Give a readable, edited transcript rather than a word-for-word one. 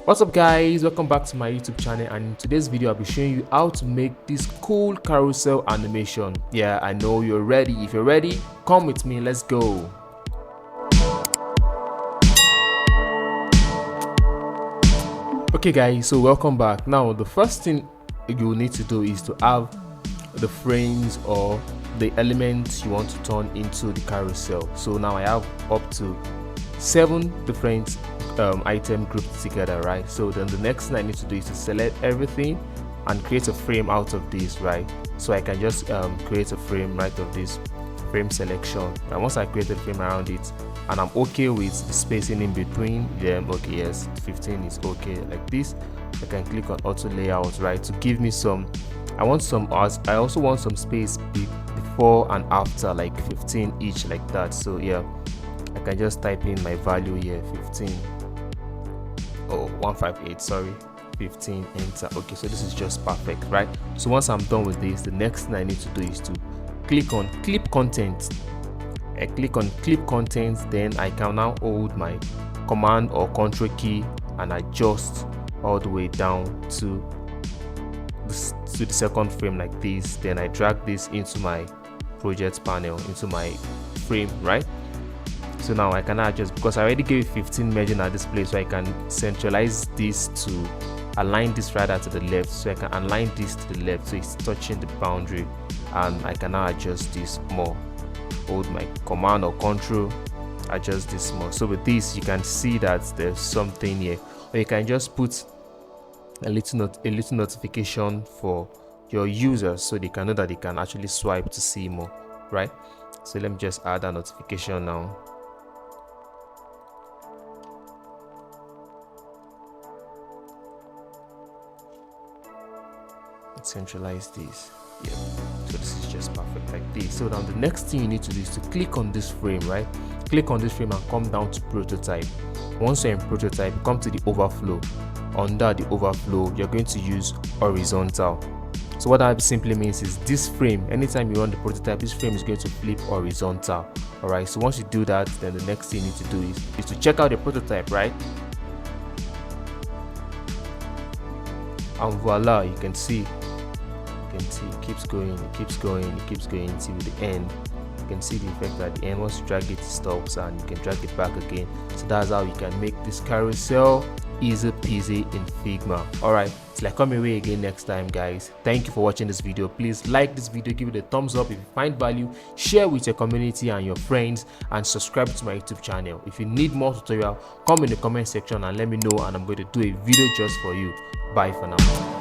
What's up guys, welcome back to my YouTube channel, and in today's video I'll be showing you how to make this cool carousel animation. Yeah, I know you're ready. If you're ready, come with me, let's go. Okay guys, so welcome back. Now the first thing you will need to do is to have the frames or the elements you want to turn into the carousel. So now I have up to 7 different item grouped together, right? So then the next thing I need to do is to select everything and create a frame out of this, right? So I can just create a frame right of this frame selection, and once I create a frame around it and I'm okay with the spacing in between them, okay, yes, 15 is okay like this, I can click on auto layout, right, to give me some, I also want some space before and after, like 15 each, like that. So yeah, I can just type in my value here, 15, oh 158, sorry, 15, enter. Okay, so this is just perfect, right? So once I'm done with this, the next thing I need to do is to click on clip content. I click on clip content, then I can now hold my command or control key and adjust all the way down to the second frame like this. Then I drag this into my project panel, into my frame, right? So now I can adjust, because I already gave 15 merging at this place, so I can centralize this to align this rather to the left, so I can align this to the left so it's touching the boundary, and I can now adjust this more. Hold my command or control, adjust this more. So with this you can see that there's something here, or you can just put a little notification for your users so they can know that they can actually swipe to see more, right? So let me just add a notification now. Centralize this. Yeah, so this is just perfect like this. So now the next thing you need to do is to click on this frame, right? Click on this frame and come down to prototype. Once you're in prototype, come to the overflow. Under the overflow, you're going to use horizontal. So what that simply means is this frame, anytime you run the prototype, this frame is going to flip horizontal. All right, so once you do that, then the next thing you need to do is to check out the prototype, right? And voila, you can see it keeps going, it keeps going, it keeps going till the end. You can see the effect at the end. Once you drag it, it stops, and you can drag it back again. So that's how you can make this carousel easy peasy in Figma. Alright, till I come your way again next time, guys. Thank you for watching this video. Please like this video, give it a thumbs up if you find value, share with your community and your friends, and subscribe to my YouTube channel. If you need more tutorial, come in the comment section and let me know, and I'm going to do a video just for you. Bye for now.